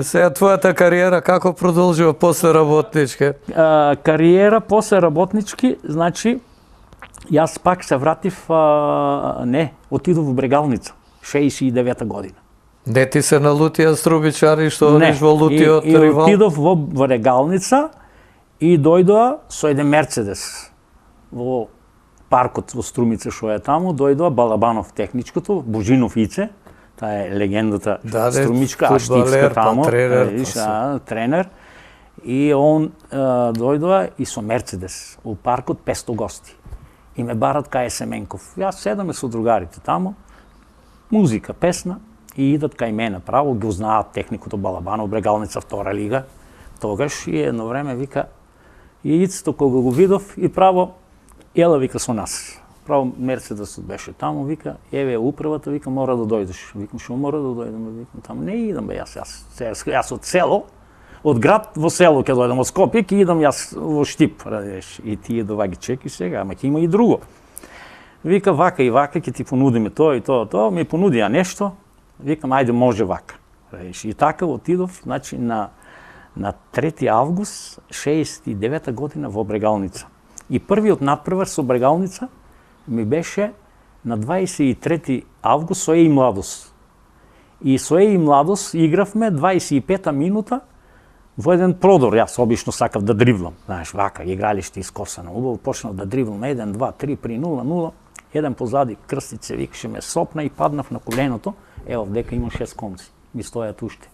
Сега твоята кариера како продолжува после работнички? Кариера после работнички, значи, јас пак се вратив, отидов во Брегалница, 69 година. Не ти се налутија струбичари што одиш во лутиот и ривал? отидов во Брегалница и дојдоа со еден Мерцедес во паркот во Струмица што е таму, дојдоа Балабанов техничкото, Божинов Ице, таа е легендата струмичка, аштицка таму, тренер, и он дојдоа и со Мерцедес у паркот 500 гости. И ме барат кај Семенков. Јас седаме со другарите таму, музика, песна, и идат кај мене, право ги узнаат техникото Балабанов, Брегалница втора лига, тогаш и едно време вика, и Ицето кога го видов и право, ела вика со нас. Право Мерцедесот беше таму, вика, еве управата, вика, мора да дојдеш. Викам, шо мора да дојдем? Викам, таму не идам бе, јас од село, од град во село ќе дојдам, од Скопје ќе идам јас во Штип, радиш. И тие дова ги чеки сега, ама ќе има и друго. Вика, вака и вака, ќе ти понудиме тоа и тоа, ми понудија нешто, викам, ајде може вака. Радиш. И така отидов, значи, на 3 август 69 година во Брегалница. И првиот надпревар со Брегалница ми беше на 23 август со Еј Младост. И со Еј Младост игравме 25-та минута во еден продор. Јас обично сакав да дривлам. Знаеш, вака, игралиште искосано. Убаво почнав да дривлам 1, 2, 3, при 0-0. Еден позади крстице викаше ме сопна и паднав на коленото. Ево, дека имам 6 конци. Ми стојат уште.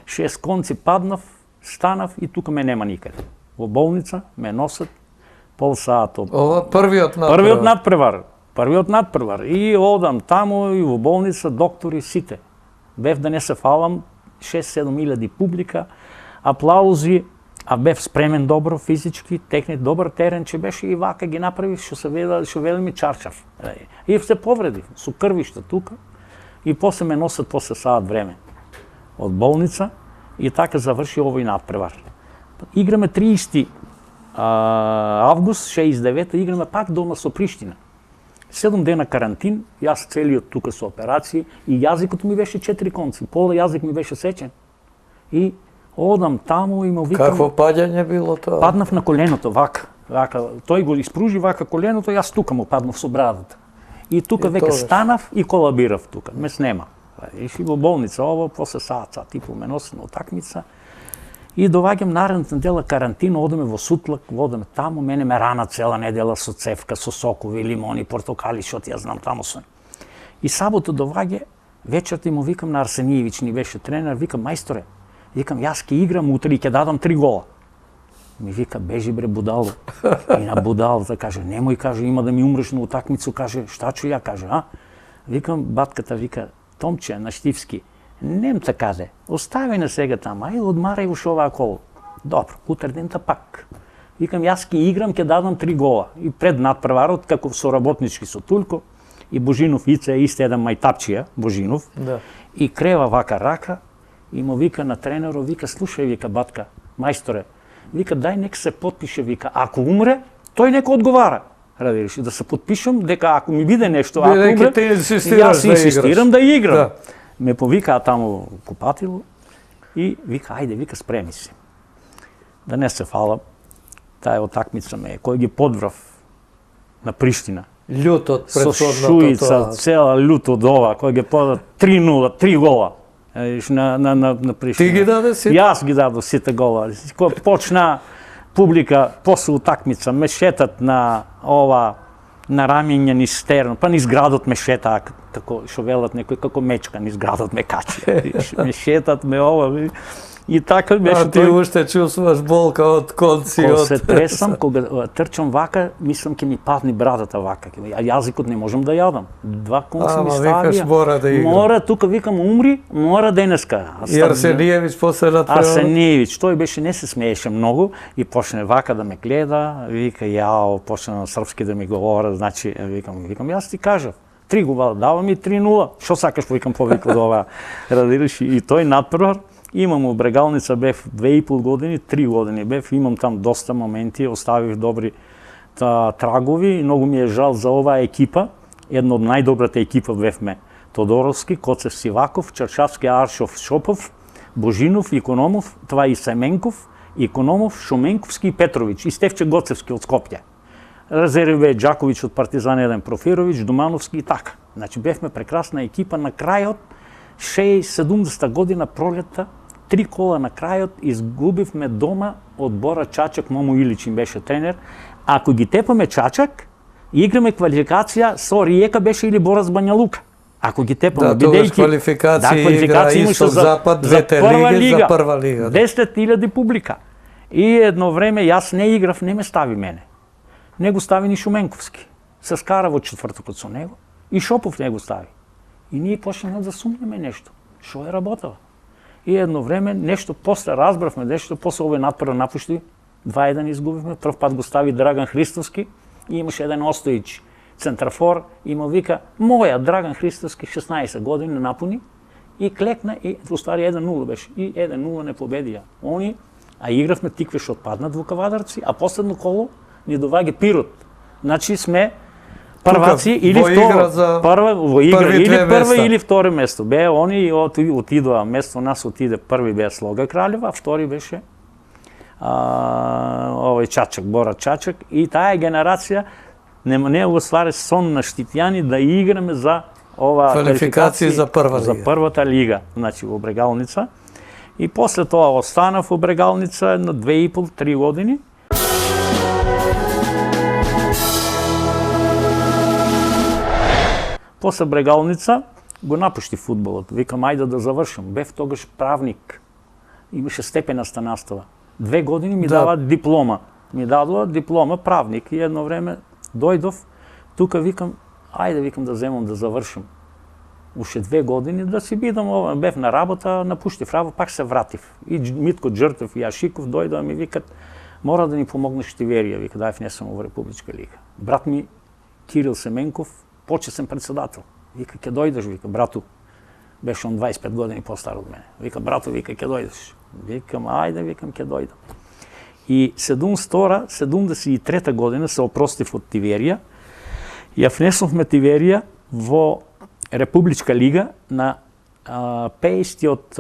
6 конци паднав, станав и тука ме нема никаде. Во болница ме носат пол саат. Ова првиот надпревар. Првиот надпревар. И одам таму и во болница, доктори, сите. Бев да не се фалам, 6-7 илјади публика, аплаузи, а бев спремен добро физички, технет добар терен, че беше и вака ги направи што вели ми чарчар. И се повредив, со крвишта тука, и после ме носат после саат време од болница и така заврши овој надпревар. Играме 30 август 69 играме пак дома со Приштина. 7 дена карантин, јас целиот тука со операции и јазикот ми беше 4 конци, пола јазик ми беше сечен. И одам таму и му викам... Какво паѓање било тоа? Паднав на коленото, вака. Тој го испружи вака коленото, јас тука му паднав со брадата. И тука веќе станав и колабирав тука, ме снема. Иши во болница, ово, после саат и пол ме носи на утакмица. И доваѓам наредната недела карантина, одеме во Сутлак, одеме таму, мене ме рана цела недела со цевка, со сокови, лимони, портокали, што ти ја знам таму сум. И сабота доваѓа, вечерта му викам на Арсениевич, ни беше тренер, викам, мајсторе, викам, јас ке играм утре и ке дадам 3 гола. Ми вика, бежи бре будало. И на будалата каже, немој, каже, има да ми умреш на утакмицу, каже, шта чу ја, каже, а? Викам, батката, вика, Томче, на Штивски, нем такаде, остави на сега таму, ајде одмарај уште оваа кол. Добро, утре дента пак. Викам, јас ке играм, ке дадам 3 гола. И пред надпреварот, како со работнички со Тулко, и Божинов Ице, исто еден мајтапчија, Божинов, и крева вака рака, и му вика на тренерот, вика, слушај, вика, батка, мајсторе, вика, дај нека се потпише, вика, ако умре, тој нека одговара. Радиш, да се потпишам, дека ако ми биде нешто, ако умре, јас инсистирам да играм. Ме повикаа таму купатило и вика, ајде, вика, спреми се. Да не се фалам, таа утакмица ме, кој ги подврав на Приштина. Љутот со Шуица, цела љут од ова, кој ги подврав 3-0, 3 гола. На Приштина. Ти ги даде сите? Јас ги дадов сите гола. Кој почна публика после утакмица ме шетат на ова, на рамиња низ стерно, па низ градот ме шетаа, како што велат некој, како мечка низ градот ме качи. Ме шетат, ме ова, и така беше тој. А ти уште чувствуваш болка од конци? Кога се тресам, кога трчам вака, мислам ке ми падни брадата вака, а јазикот не можам да јадам. 2 конци ми ставија. Викаш, мора да игра. Мора, тука викам, умри, мора денеска. И Арсениевич после надпреварот? Арсениевич, тој беше, не се смееше многу и почне вака да ме гледа, вика, јао, почне на српски да ми говори, значи, викам, јас ти кажав, 3 гола, давам и 3-0, шо сакаш, викам, повика од ова, радираш, и тој надпревар. Имам у Брегалница, бев 2,5 години, 3 години бев, имам там доста моменти, оставив добри трагови, многу ми е жал за оваа екипа, една од најдобрата екипа бевме Тодоровски, Коцев Сиваков, Чаршавски, Аршов, Шопов, Божинов, Икономов, това и Семенков, Икономов, Шуменковски и Петрович и Стефче Гоцевски от Скопје. Резерви бе Джакович от Партизан 1, Профирович, Домановски и така. Значи бевме прекрасна екипа на крајот 70-та година пролетта, 3 кола на крајот изгубивме дома од Бора Чачак, Момо Илич им беше тренер. Ако ги тепаме Чачак, играме квалификација со Риека беше или Борас Бања Лука. Ако ги тепаме, бидејќи квалификации игра Исток Запад, двете лиги за прва лига. 10.000 публика. И едно време јас не играв, не ме стави мене. Не го стави ни Шуменковски. Се скара во четвртокот со него и Шопов не го стави. И ние почнеме да сумнеме нешто. Шо е работава? И едно време нешто после разбравме нешто, после овој надпрва напушти, 2-1 изгубивме, прв пат го стави Драган Христовски и имаше еден Остојич центрафор и му вика, моја Драган Христовски 16 години напуни и клекна и устари 1-0 беше. И 1-0 не победија. Они, а игравме тиквеш отпаднат во Кавадарци, а последно коло ни доваѓа Пирот. Значи сме прваци или второ, во игра или прво или второ место. Бе, они отидоа, место нас отиде, први бе Слога Кралева, а втори беше овој Чачак, Бора Чачак, и таа генерација не оствари сон на Штипјани да играме за ова квалификација за прва лига. За првата лига, значи во Брегалница. И после тоа останав во Брегалница на 2,5-3 години. После Брегалница го напушти фудбалот. Викам, ајде да завршам. Бев тогаш правник. Имаше степенаста настава. 2 години ми дава диплома. Ми дадоа диплома правник. И едно време дојдов, тука викам, ајде викам да земам да завршам. Уште 2 години да си бидам, бев на работа, напуштив работа, пак се вратив. И Митко Джртев и Ашиков дојдоа ми викат, мора да ни помогнеш Тиверија, вика, дај внесам во Републичка лига. Брат ми Кирил Семенков, почесен председател. Вика, ќе дојдеш, вика, брату. Беше он 25 години постар од мене. Вика, брату, вика, ќе дојдеш. Викам, ајде, викам, ќе дојдам. И 73 година се опростив од Тиверија. Ја внесовме Тиверија во Републичка лига на 50-тиот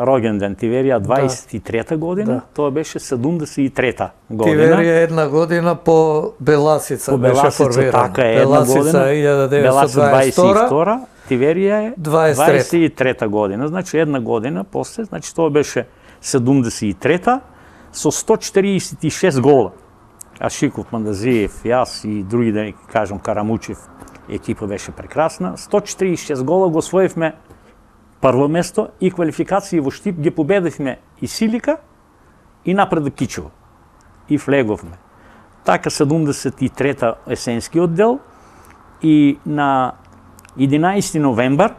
роѓенден. Тиверија 23-та година, тоа беше 73-та година. Тиверија една година по Беласица беше формирана. Така е, една година. Беласица 1922, Тиверија е 23-та година. Значи една година после, значи тоа беше 73-та со 146 гола. Ашиков, Мандазиев, јас и други, да не кажам, Карамучев, екипа беше прекрасна. 146 гола го освоивме прво место и квалификации во Штип ги победивме и Силика и напред Кичево. И влеговме. Така 73-та есенски оддел и на 11 новембар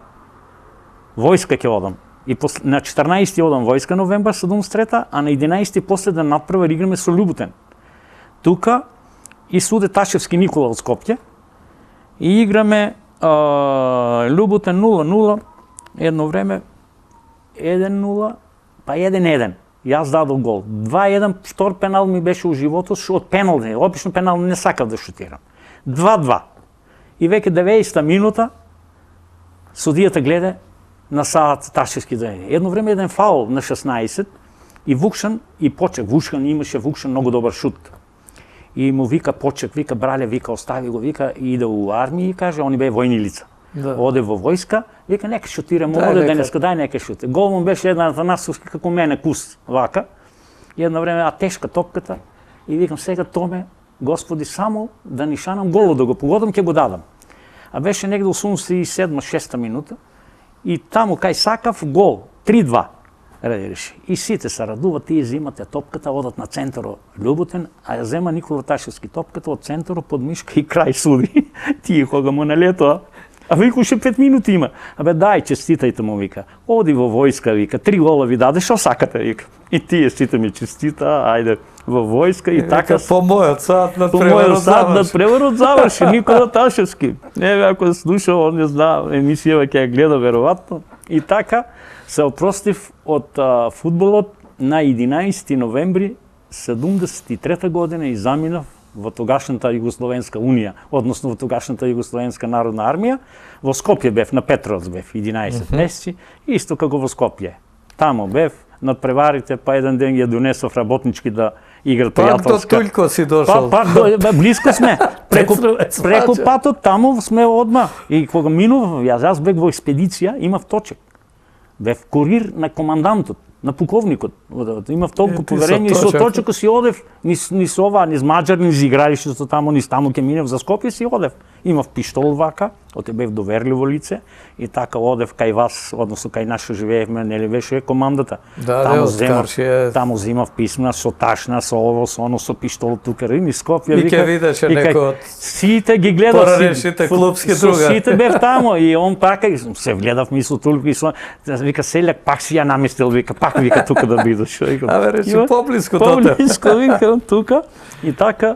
војска ќе одам. И на 14 одам војска новембар 73-та, а на 11 последен надпрва играме со Љубутен. Тука и суде Ташевски Никола од Скопје и играме Љубутен 0-0, едно време 1-0, па 1-1. Јас дадов гол. 2-1, втор пенал ми беше у животот, што од пенал не, обично пенал не сакав да шутирам. 2-2. И веќе 90-та минута судијата гледа на Саат Ташевски да е. Едно време еден фаул на 16 и Вукшан и Почек. Имаше Вукшан многу добар шут. И му вика Почек, вика брале, вика остави го, вика и иде у армија и каже, они бе војни лица. Да. Оде во војска, вика нека шутирам, оде денеска, дај нека шути. Гол му беше една Атанасовски како мене кус, вака. И едно време, а тешка топката. И викам сега Томе, Господи, само да ни шанам голо да го погодам, ќе го дадам. А беше негде 87-6 минута. И таму кај Сакав гол, 3-2 реши. И сите се радуват, тие земате топката, одат на центаро Љубутен, а ја зема Никола Ташевски топката од центаро под мишка и крај суди. Тие кога му налетоа, а вика уште 5 минути има. Абе дај, честитајте му, вика. Оди во војска, вика, 3 гола ви даде, шо сакате, вика. И тие сите ми честита, ајде, во војска и така. По мојот сад над преварот заврши. Никола Ташевски. Еве, ако слуша, он не зна, емисијава ќе ја гледа веројатно. И така се опростив од фудбалот на 11 новември 73 година и заминав во тогашната Југословенска унија, односно во тогашната Југословенска народна армија. Во Скопје бев, на Петровц бев 11 месеци, исто како во Скопје. тамо бев, надпреварите, па еден ден ги донесов работнички да играат пријателска. Пак до Туљко си дошол. Пак близко сме. Преку патот таму сме одма. И кога минував, јас бег во експедиција, имав точек. Бев курир на командантот, на пуковникот. Имав толку поверење и со точекот си одев низ ова, низ Маџар, низ игралиштето таму, низ таму ке минев за Скопје си одев. Имав пиштол вака, оте бев доверливо лице и така одев кај вас, односно кај нас што живеевме, нели беше командата. Таму земав писма со ташна, со ово, со оно, со пиштол тука, низ Скопје. И ке видеше некој од сите ги гледав, поранешните клубски другари. Сите бев таму и он така се гледав мисло толку и со вика селјак пак си ја наместил, вика пак вика тука да бидеш. Абе речи поблиску тоа. Поблиску вика тука и така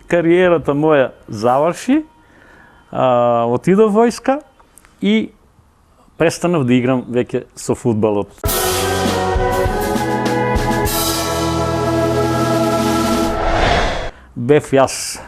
кариерата моја заврши. Отидов војска и престанав да играм веќе со фудбалот. Бев јас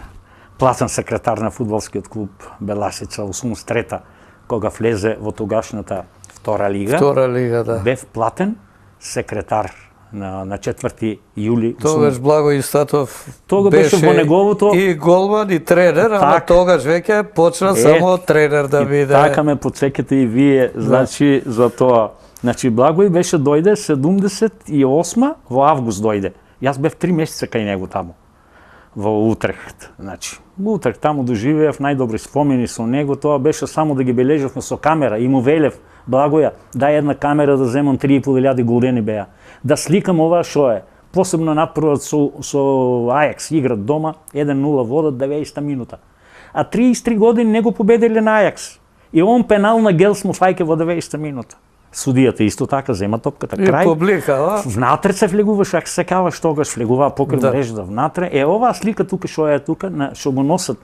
платен секретар на фудбалскиот клуб Беласица 83-та, кога влезе во тогашната втора лига. Втора лига, да. Бев платен секретар на 4 јули. Тогаш Благо Истатов беше во неговото и голман и тренер, ама тогаш веќе почна само тренер да биде. Така ме потсекате и вие, значи за тоа. Значи Благој беше дојде 78 во август дојде. Јас бев 3 месеца кај него таму. Во Утрехт, значи. Утрехт таму доживеав најдобри спомени со него, тоа беше само да ги бележевме со камера и му велев Благоја, дај една камера да земам 3.500 голдени беа. Да сликам ова шо е. Посебно надпрвот со Ајакс играт дома 1-0 водат 90 минута. А 33 години не го победиле на Ајакс. И он пенал на Гелс му фајке во 90 минута. Судијата исто така зема топката крај. И публика, внатре се влегуваш, ако се каваш тогаш влегуваа покрај мрежата внатре. Оваа слика тука што е тука, што го носат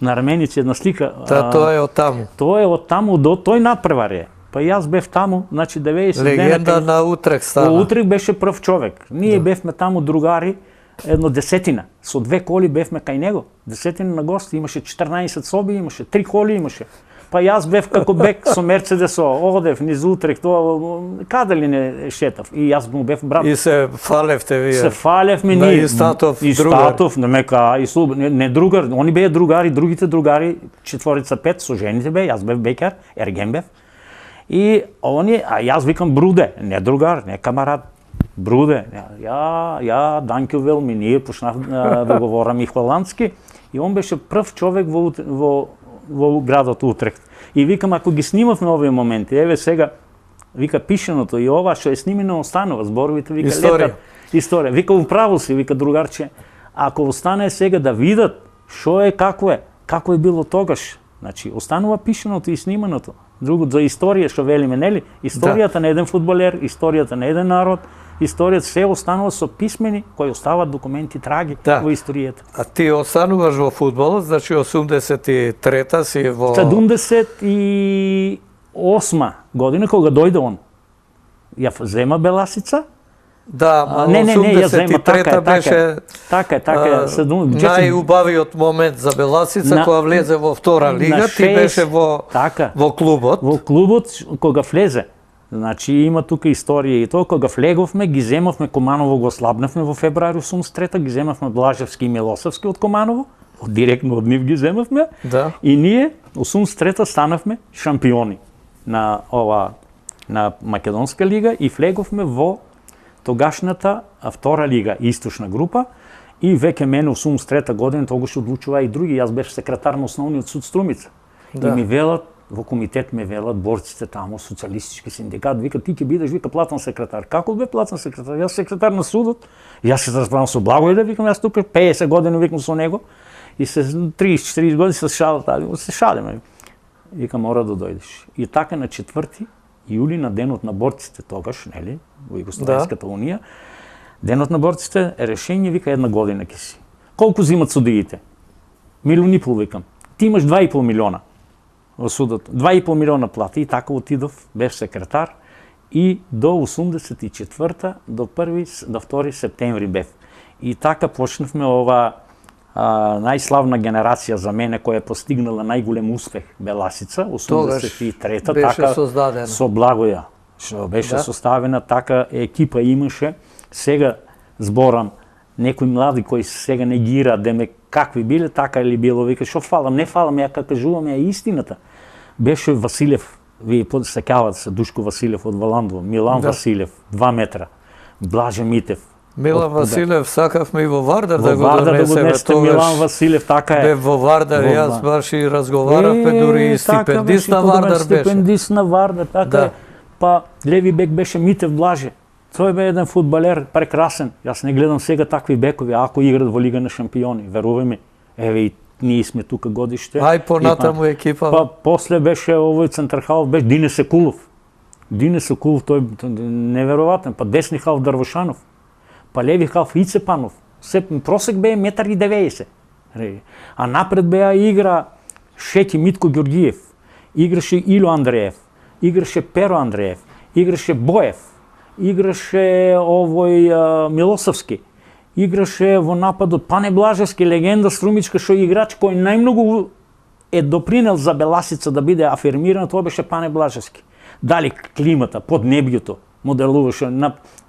на раменици една слика. Тоа е од таму. Тоа е од таму до тој надпревар. Па јас бев таму, значи 90 дена. Легенда на Утрек стана. Во Утрек беше прв човек. Ние бевме таму другари, едно 10, со 2 коли бевме кај него. 10 на гости, имаше 14 соби, имаше 3 коли, имаше. Па јас бев како бек со Мерцедесо, одев низ Утрек, тоа каде ли не шетав. И јас му бев брат. И се фалевте вие. Се фалевме ние. Истатов другар. Истатов, немека, не другар, они беа другари, другите другари, 4-5 со жените беа, јас бев бекар, ерген бев. И они, а јас викам Бруде, не другар, не камарат, Бруде. Ја, данке велми, ние почнав да говорам и холандски. И он беше прв човек во градот Утрехт. И викам, ако ги снимавме овие моменти, еве сега, вика пишеното и ова што е снимено останува, зборовите вика летат. Историја. Вика управо си, вика другарче, ако остане сега да видат што е, како е било тогаш. Значи, останува пишеното и сниманото. Друго за историја што велиме, нели? Историјата на еден фудбалер, историјата на еден народ, историјата се останува со писмени кои остават документи траги во историјата. А ти остануваш во фудбалот, значи 83-та си во 78 година кога дојде он. Ја зема Беласица. Да, 83-та беше најубавиот момент за Беласица кога влезе во втора лига, ти беше во клубот. Во клубот кога влезе. Значи има тука историја и тоа, кога влеговме, ги земавме Команово, го слабнавме во февруари 83-та, ги земавме Блажевски и Милосавски од Команово, директно од нив ги земавме, и ние 83-та станавме шампиони на Македонска лига и влеговме во тогашната втора лига, источна група, и веќе мене 83-та година тогаш одлучува и други, јас бев секретар на основниот суд Струмица. И ми велат, во комитет ме велат борците таму, социјалистички синдикат, вика ти ќе бидеш, вика платен секретар. Како бе платен секретар? Јас секретар на судот, јас се расправам со Благојде, викам јас тука 50 години викам со него и се 30-40 години се шалиме. Вика мора да дојдеш. И така на 4 јули на денот на борците тогаш, нели, во Југословенската унија, денот на борците решение вика 1 година ќе си. Колку зимат судиите? 1,5 милиона викам. Ти имаш 2,5 милиона во судот. 2,5 милиона плати и така отидов, бев секретар и до 84-та до 2 септември бев. И така почнавме ова најславна генерација за мене која е постигнала најголем успех Беласица, 83-та, така создадена. Со Благоја. што беше составена така екипа имаше. Сега зборам некои млади кои сега не гира деме какви биле, така или било, вика, што фалам, не фалам, ја кажувам ја истината. Беше Василев, вие подсекавате се, Душко Василев од Валандово, Милан Василев, 2 метра, Блаже Митев. Милан Василев сакавме и во Вардар да го донесеме тогаш. Милан Василев, така е. Бе во Вардар, јас баш и разговаравме, дури и стипендист на Вардар беше. Стипендист на Вардар, така е. Па леви бек беше Митев Блаже. Тој бе еден фудбалер, прекрасен. Јас не гледам сега такви бекови, ако играт во Лига на шампиони, верувај ми. Еве и ние сме тука годиште. Ај понатаму екипа. Па после беше овој центрхалов, беше Дине Секулов. Дине Секулов, тој неверојатен, па десни халф Дрвошанов. Па леви халф Ице Панов. Просек бе 1,90 м. А напред беа игра Шеки Митко Ѓорѓиев, играше Ило Андреев, играше Перо Андреев, играше Боев, играше овој Милосавски, играше во нападот Пане Блажевски, легенда струмичка, што играч кој најмногу е допринел за Беласица да биде афирмирана, тоа беше Пане Блажевски. Дали климата, поднебјето, моделуваше,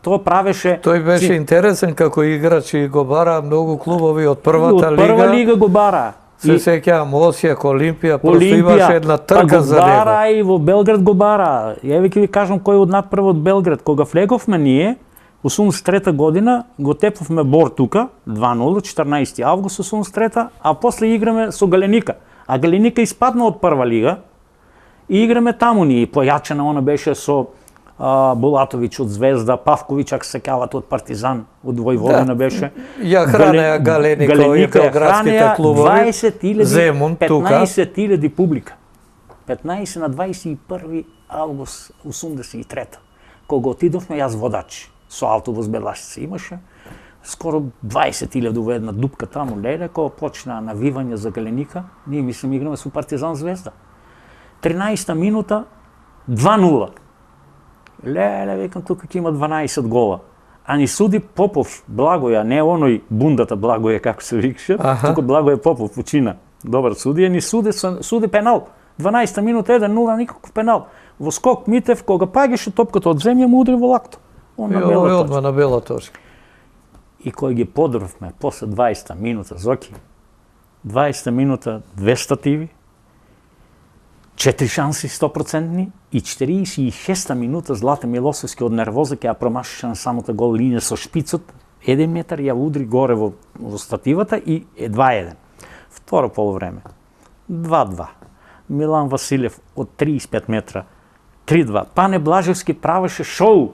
тоа правеше... Тој беше интересен како играч и го бара многу клубови од првата лига. Од прва лига го бара. Се сеќавам Осијак, Олимпија, просто имаше една трка за него. Па го бара и во Белград го бара. Еве ќе ви кажам кој од надпрв од Белград. Кога влеговме ние, 83-та година, го тепвавме Бор тука, 2-0, 14 август 83-та, а после играме со Галеника. А Галеника испадна од прва лига и играме таму ние. Појачена она беше со Булатовиќ од Звезда, Павковиќ, ако се кават од Партизан, од Војводина беше. Ја хранеа Галеника и белградските клубови. Земун тука. 15.000 публика. 15 на 21 август 83-та. Кога отидовме, јас водач, со автобус Беласица имаше, скоро 20.000 во една дупка таму, леле, кога почна навивање за Галеника, ние мислим играме со Партизан Звезда. 13-та минута, 2-0. Леле, викам, тука ќе има 12 гола. А ни суди Попов, Благоја, не оној бундата Благоја, како се викаше, тука Благоја Попов, Учина, добар судија, ни суди пенал. 12 минута, 1-0, никаков пенал. Во скок Митев, кога пагеше топката од земја, му удри во лакто. Одма на бела точка. И кој ги подровме после 20 минута, Зоки, 20 минута, 2 стативи, 4 шанси 100% и 46-та минута Злата Милосевски од нервоза ќе ја промашеше на самата гол линија со шпицот, 1 метар ја удри горе во стативата и 2-1. Второ полувреме, 2-2. Милан Василев од 35 метра, 3-2. Пане Блажевски правеше шоу.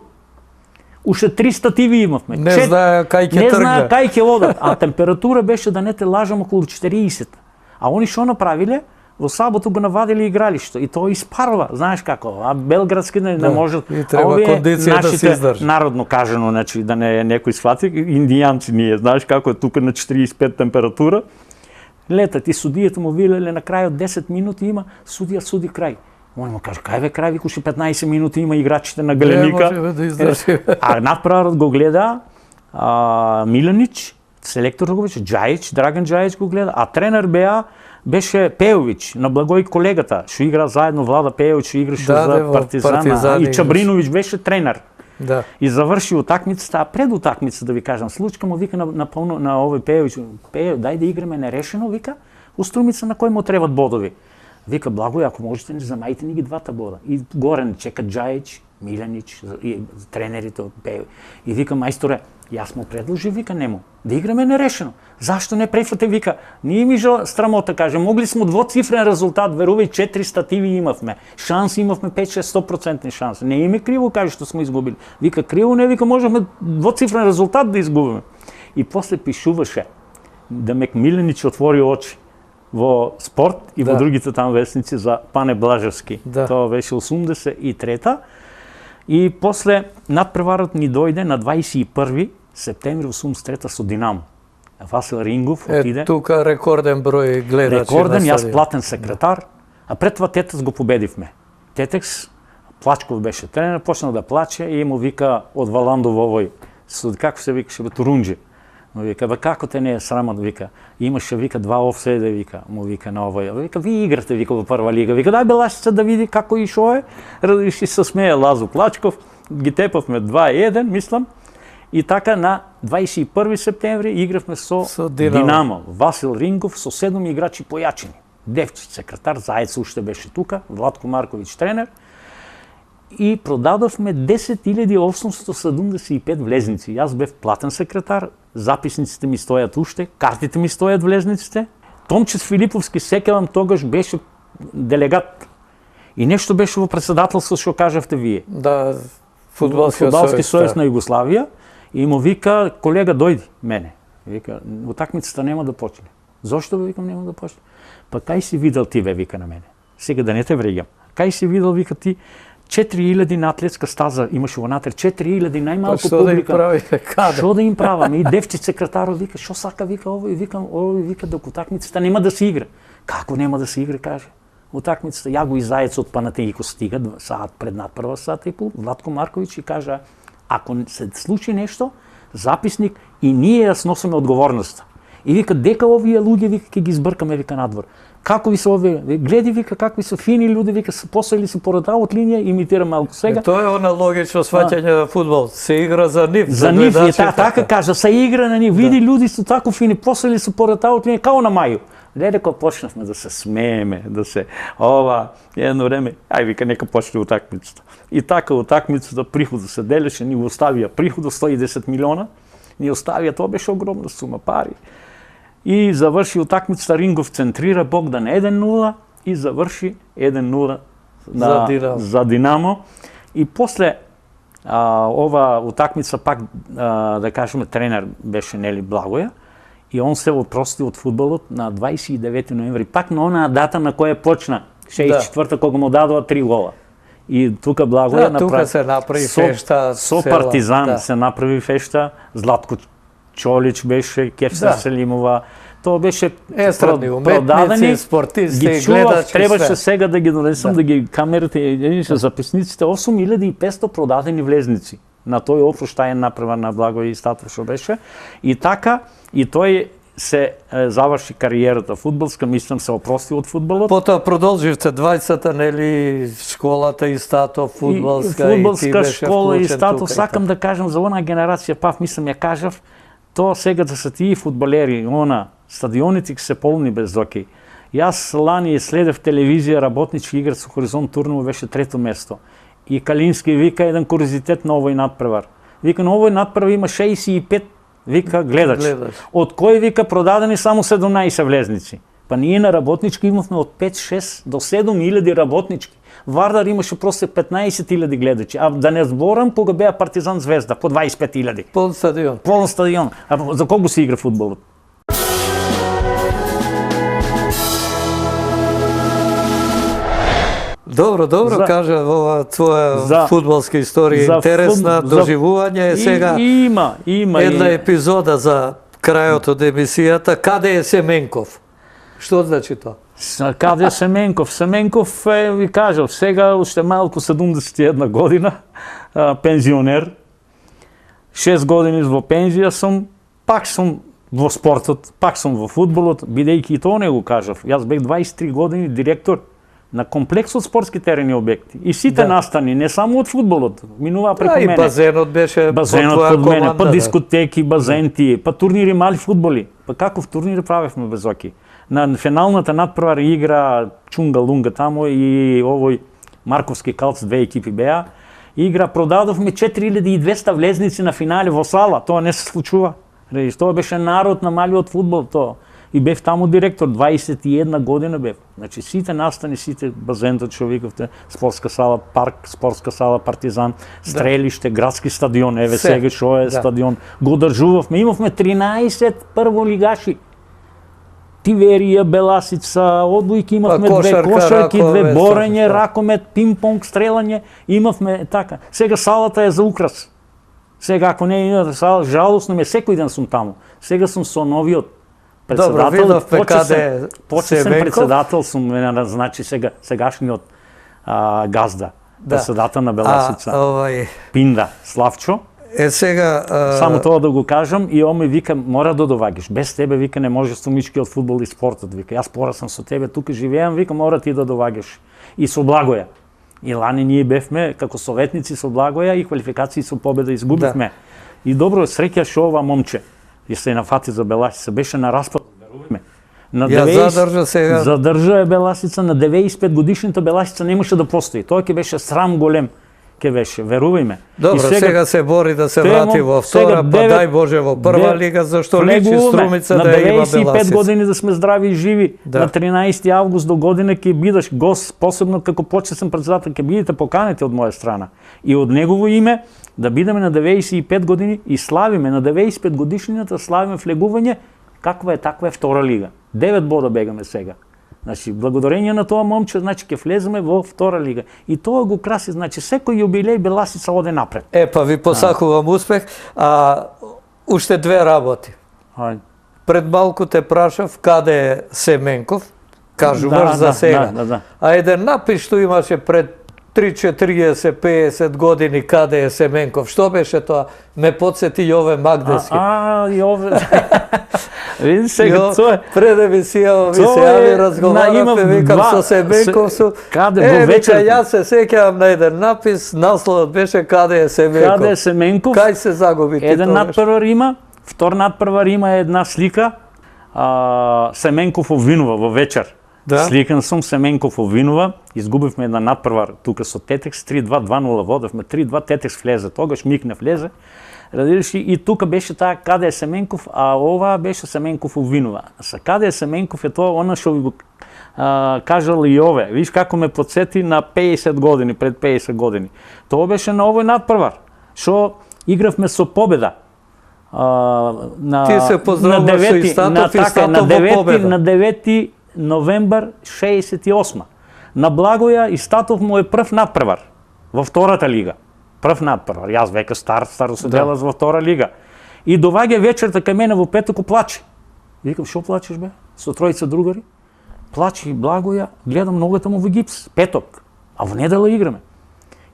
Уште 3 стативи имавме. Не знае кај ќе тргне. Не знае кај ќе одат. А температура беше, да не те лажам, околу 40. А они што направиле? Во саботу го навадили игралишто и тоа испарва, знаеш како, а белградски не може. И треба кондиција да се издржи. Народно кажано, значи да не некој свати, индијанци ние, знаеш како е тука на 45 температура. Летат и судијата му вилеле на крај од 10 минути има, судија суди крај. Он му каже, кај бе крај, викуше 15 минути има играчите на Галеника. Не може да издржи. А надправарот го гледа Миланич, селектор го беше, Џајич, Драган Џајич го гледа, а тренер беше Пејовиќ, на Благој колегата, што игра заедно Влада Пејовиќ, што играше за Партизана, и Чабриновиќ беше тренер. Да. И заврши утакмицата, а пред утакмицата, да ви кажам, случка му вика на овој Пејовиќ, Пејо, дај да играме нерешено, вика, у Струмица на кој му требат бодови. Вика, Благој, ако можете, замајте ни ги двата бода. И горе не чекат Џајич, Миланич, и тренерите од Пејовиќ. И вика, мајсторе, јас му предложи, вика, нему, да играме нерешено. Зашто не префате, вика, ние ми страмота, каже, могли смо двоцифрен резултат, верувај, 4 стативи имавме, шанси имавме 5-6-100% шанси. Не им е криво, каже, што смо изгубили. Вика, криво не, вика, можеме двоцифрен резултат да изгубиме. И после пишуваше, да Мек Миланич отвори очи во Спорт и во другите там вестници за Пане Блажевски. Тоа беше 83-та. И после надпреварот ни дојде на 21 септември 83-та со Динамо. Васил Рингов отиде. Тука рекорден број гледачи. Рекорден, јас платен секретар, а пред това Тетекс го победивме. Тетекс, Плачков беше тренер, почна да плаче и му вика од Валандов овој, како се викаше, Турунџи. Вика, бе, како те не е срамот, вика, имаше, вика, 2 офсайда, вика, му вика на овој, вика, ви играте, вика, во прва лига, вика, дај бе Лашица да види како и шо е, и се смее Лазо Плачков, ги тепавме 2-1, мислам, и така на 21 септември игравме со Динамо, Васил Рингов, со 7 играчи појачени, Девчиć секретар, Заец уште беше тука, Владко Марковиќ тренер, и продадовме 10.875 влезници. Јас бев платен секретар, записниците ми стојат уште, картите ми стојат влезниците. Томче Филиповски, сеќавам, тогаш беше делегат. И нешто беше во председателство, што кажавте вие. Да, фудбалски сојуз на Југославија. И му вика, колега, дојди мене. Вика, утакмицата нема да почне. Зошто бе, викам, нема да почне? Па кај си видел ти, бе, вика на мене. Сега да не те вреѓам. Кај си видел, вика ти, 4000 на атлетска стаза имаше во Натер, 4000 најмалку публика. Што да им праваме? И Девчиć секретарот вика, што сака, вика овој, вика дека утакмицата нема да се игра. Како нема да се игра, каже. Утакмицата, ја го и Заец од Панатеико стига, саат пред надпрва, саат и пол, Владко Марковиќ и кажа, ако се случи нешто, записник и ние ја сносиме одговорноста. И вика, дека овие луѓе, вика, ќе ги избркаме, вика, надвор. Како ви се овие, гледи, вика, какви се фини луѓе, вика, посели се поред од линија, имитира малку сега. Тоа е она логично сваќање на фудбал, се игра за нив. За нив, така кажа, се игра на нив, види луѓе се тако фини, посели се поред од линија, као на мају. Леле, кога почнавме да се смееме, да се, едно време, ај, вика, нека почне утакмицата. И така утакмицата, приходот се делеше, ни оставија приходот 110 милиона, ни оставија, тоа беше огромна сума пари. И заврши утакмицата, Рингов центрира, Богдан 1-0 и заврши 1-0 за Динамо. И после ова утакмица пак, да кажеме, тренер беше Нели Благоја и он се опрости од фудбалот на 29 ноември, пак на онаа дата на која почна, 64-та, кога му дадоа 3 гола. И тука Благоја тука се направи фешта. Со Партизан се направи фешта, Златко Чолич беше, Кевсар Селимова, тоа беше продадени, спортисти, ги чував, требаше сега да ги донесам, да ги камерите, записниците, 8500 продадени влезници на тој опроштаен направа на Благој и Статов што беше. И така, и тој се заврши кариерата фудбалска, мислам се опрости од фудбалот. Потоа продолживте двајцата, нели, школата и Статов, фудбалска школа и Статов, сакам да кажам за онаа генерација, пав мислам ја кажав, тоа сега да се тие фудбалери, стадионите се полни без океј. Јас лани следев телевизија, работнички играч со Хоризонт Турново беше 3-то место. И Калински вика еден куризитет на овој надпревар. Вика на овој надпревар има 65 вика гледач. Од кој вика продадени само 17 влезници. Па ние на работнички имавме од 5-6 до 7000 работнички. Вардар имаше просто 15.000 гледачи, а да не зборам кога беа Партизан Звезда по 25.000. Полн стадион. Полн стадион. А за кого се игра фудбалот? Добро, кажа ова твоја фудбалска историја интересна, доживување е сега. Има. Една епизода за крајот од емисијата. Каде е Семенков? Што значи тоа? Каде е Семенков? Семенков е, ви кажав, сега уште малку 71 година, пензионер. 6 години во пензија сум, пак сум во спортот, пак сум во фудбалот, бидејќи и тоа не го кажав. Јас бев 23 години директор на комплекс од спортски терени објекти. И сите настани, не само од фудбалот, минуваа преку мене. И базенот беше од мене, па дискотеки, базенти, па турнири мали фудбали. Па каков турнири правевме без оки. На финалната надпрва игра Чунга Лунга тамо и овој Марковски Калц, 2 екипи беа. Игра продадовме 4200 влезници на финале во сала, тоа не се случува. Тоа беше народ на малиот фудбал тоа. И бев таму директор, 21 година бев. Значи сите настани, сите базентот што викавте, спортска сала Парк, спортска сала Партизан, стрелиште, градски стадион, еве сега што е стадион. Го одржувавме, имавме 13 прволигаши. Тиверија, Беласица, одбојки имавме, 2 кошарки, 2 борење, ракомет, пинг-понг, стрелање, имавме така. Сега салата е за украс. Сега ако не имате сала, жалосно ми, секој ден сум таму. Сега сум со новиот председател, почесен председател сум, значи сегашниот газда, председател на Беласица, Пинда Славчо. сега... Само тоа да го кажам и он ми вика мора да доваѓаш. Без тебе вика не може Струмички од фудбал и спортот вика. Јас порасам со тебе тука живеам, вика мора ти да доваѓаш. И со Благоја. И лани ние бевме како советници со Благоја и квалификации со победа изгубивме. Да. И добро среќа што ова момче и се нафати за Беласица беше на распад, веруваме. На задржа сега. Задржа е Беласица на 95 годишната Беласица немаше да постои. Тоа ќе беше срам голем. Ке беше, верувајме. Добро, сега се бори да се врати во втора, па дај Боже во прва лига, зашто личи Струмица да има Беласица. На 95 години да сме здрави и живи. Да. На 13 август до година ќе бидеш гост, посебно како почесен председател, ќе бидете поканети од моја страна. И од негово име да бидеме на 95 години и славиме на 95 годишнината, славиме влегување каква е таква е втора лига. 9 бода бегаме сега. Значи, благодарение на тоа момче, значи, ќе влеземе во втора лига. И тоа го краси, значи, секој јубилеј Беласица оде напред. Па ви посакувам успех. Уште две работи. Ајде. Пред малку те прашав каде е Семенков, кажуваш за сега. Да. Ајде напиш што имаше пред 30-40-50 години каде е Семенков. Што беше тоа? Ме подсети Јове Магдески. Јове. Види сега, тоа е. Пред емисија ми се јави, разговаравме, викам со Семенков су. Каде во вечер? Јас се сеќавам на еден напис, насловот беше каде е Семенков. Каде е Семенков? Кај се загуби ти тоа? Еден надпрвар има, втор надпрвар има една слика, Семенков овинува во вечер. Да? Сликан сум Семенков овинува, изгубивме една надпрвар тука со Тетекс 3-2, 2-0 водевме, 3-2 Тетекс влезе, тогаш Микне влезе. Радиш и тука беше таа каде е Семенков, а ова беше Семенков овинува. Са каде е Семенков е тоа она што ви го кажал и ове. Виж како ме подсети на 50 години, пред 50 години. Тоа беше на овој надпрвар. Што игравме со победа. Ти се поздравуваш со Истатов во победа. На 9 новембар 68. На Благоја Истатов му е прв надпрвар во втората лига. Прв надпрвар. Јас веќе староселец во втора лига. И доваѓа вечерта кај мене во Петоко плаче. Викам, што плачеш бе? Со тројца другари. Плаче и Благоја, гледам ногата му во гипс, Петок. А во недела играме.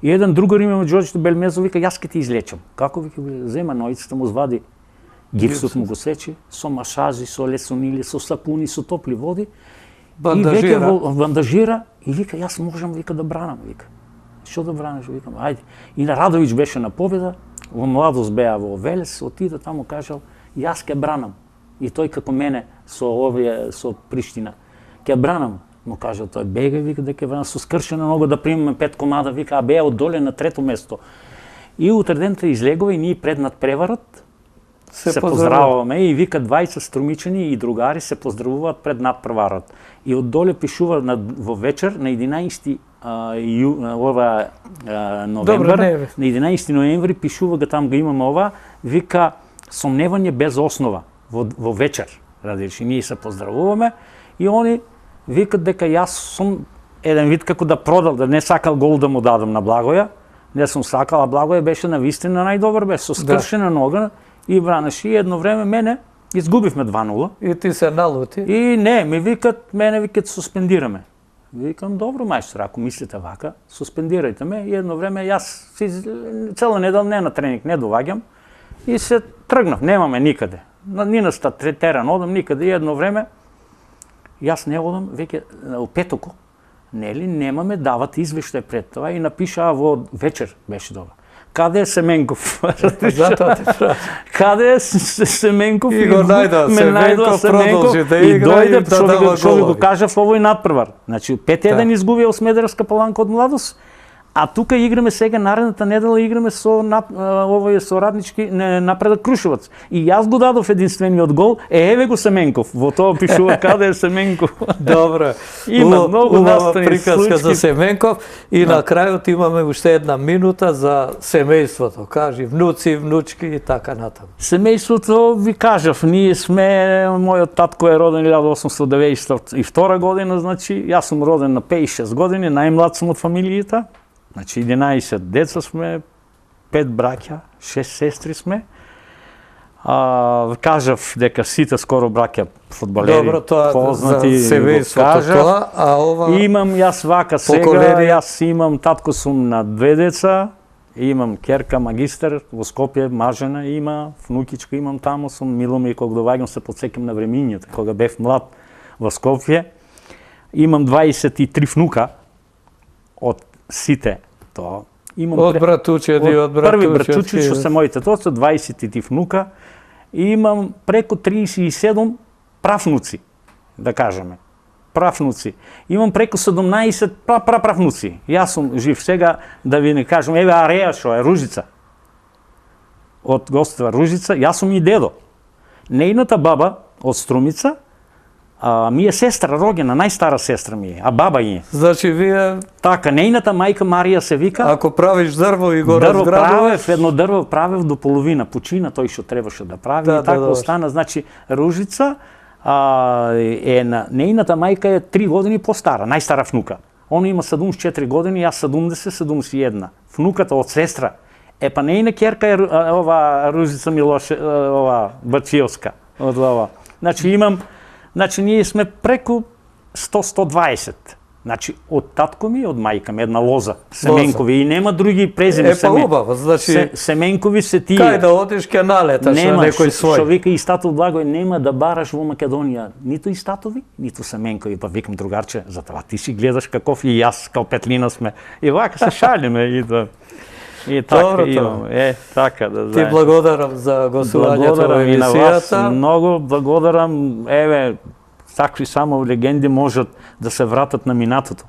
И еден другар име Ѓорѓето Белмезов вика, јас ќе ти излечам. Како вика, зема нојцата му звади гипсот му го сече, со машажи, со лесонили, со сапуни, со топли води. Бандажира. И веќе бандажира и вика, јас можам вика да бранам, вика. Што да браниш, викам, ајде. И на Радовиќ беше на победа, во младост беа во Велес, отида таму кажал, јас ќе бранам. И тој како мене со овие со Приштина, ќе бранам. Му кажа тој, бегај, вика, дека бранам со скршена нога да примеме 5 комада, вика, а беа оддоле на трето место. И утредента излегува и ние пред надпреварот се поздравуваме и вика 20 струмичани и другари се поздравуваат пред надпреварот. И оддоле пишува во вечер на 11 новембар, на 11 ноември пишува го там го имаме ова, вика сомневање без основа во вечер. Радиш, и ние се поздравуваме и они викат дека јас сум еден вид како да продал, да не сакал гол да му дадам на Благоја, не сум сакал, а Благоја беше навистина најдобар, беше со скршена нога и бранеше и едно време мене изгубивме 2-0. И ти се налути? И не, мене викат суспендираме. Викам, добро мајстор, ако мислите вака, суспендирајте ме. И едно време јас цела недел не на тренинг не доваѓам и се тргнав, немаме никаде. Ни на терен одам никаде и едно време јас не одам веќе у Петоко. Нели немаме дават извештај пред тоа и напиша во вечер беше добро. Каде е Семенков? Затоа те прашам. Каде е Семенков? И го најдов. Семенков продолжи да игра и да дава голови. Што ви го кажав, овој надпрвар. Значи 5-1 изгубија Смедеревска Паланка од младост, а тука играме сега наредната недела играме со овој со Раднички Напредок Крушевац. И јас го дадов единствениот гол, еве го Семенков. Во тоа пишува каде е Семенков. Добро. Има многу настани приказка за Семенков и на крајот имаме уште една минута за семејството. Кажи внуци, внучки и така натаму. Семејството ви кажав, ние сме, мојот татко е роден 1892 година, значи јас сум роден на 56 години, најмлад сум од фамилијата. Значи 11 деца сме, 5 браќа, 6 сестри сме. Кажав дека сите скоро браќа фудбалери. Добро, тоа познати, за семејството тоа, а ова имам јас вака сега, јас имам татко сум на 2 деца Имам керка, магистар во Скопје, мажена има, внукичка имам таму, мило ми кога доваѓам се подсекам на времињата, кога бев млад во Скопје. Имам 23 внука од сите тоа. Од братучеди, од први братучеди што се моите, тоа се 23 внука. И имам преку 37 правнуци, да кажеме. Правнуци. Имам преку 17 правнуци. Јас сум жив сега, да ви не кажам, еве Ареја што е Ружица. Од гостева Ружица, јас сум и дедо. Нејната баба од Струмица, ми е сестра роѓена, најстара сестра ми е, а баба е. Значи вие... Така, нејната мајка Марија се вика. Ако правиш дрво и го разградуваш... правев, едно дрво правев до половина, почина тој што требаше да прави, и така остана. Значи, Ружица, нејната мајка е 3 години постара, најстара внука. Она има 74 години, јас 70-71. Внуката од сестра. Па нејна керка е ова Ружица Милоше, ова Бачиевска. Од ова. Значи имам, ние сме преку 100-120. Значи од татко ми, од мајка ми, една лоза, Семенкови, и нема други презими. Па убаво, значи Семенкови се тие. Кај да одиш ќе налеташ на некој свој. Што вика и статов Благој, нема да бараш во Македонија ниту и статови, ниту Семенкови. Па викам, другарче, затоа ти си гледаш каков и јас, као Петлина сме. И вака се шалиме и така имаме. Така да знаеш. Ти благодарам за гостувањето во емисијата. Многу благодарам. Еве, такви само легенди можат да се вратат на минатото.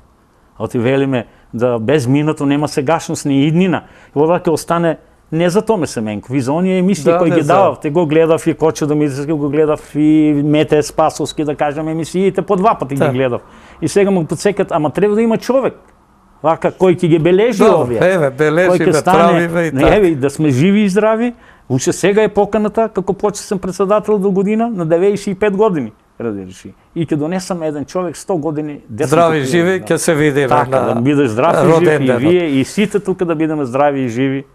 Оти велиме да без минато нема сегашност ни иднина. И ова ќе остане не за Томе Семенков, и за оние емисии кои ги давав. Те го гледав и Кочо Домидовски, го гледав и Мете Спасовски, да кажем, емисиите по 2 пати ги гледав. И сега му подсекат, ама треба да има човек. Вака, кој ќе ги бележи овие. Еве, бележиме, правиме и така. Еве, да сме живи и здрави. Уште сега е поканата, како почесен председател до година, на 95 години. И ќе донесам еден човек 100 години. Здрави и живи, ќе се видиме. Така, да бидеш здрав и жив, и вие, и сите тука да бидеме здрави и живи.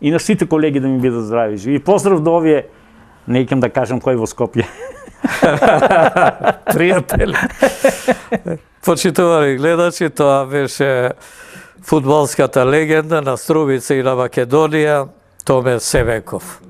И на сите колеги да ми бидат здрави и живи. И поздрав до овие, не икам да кажам кој во Скопје. Пријатели. Почитувани гледачи, тоа беше фудбалската легенда на Струмица и на Македонија, Томе Семенков.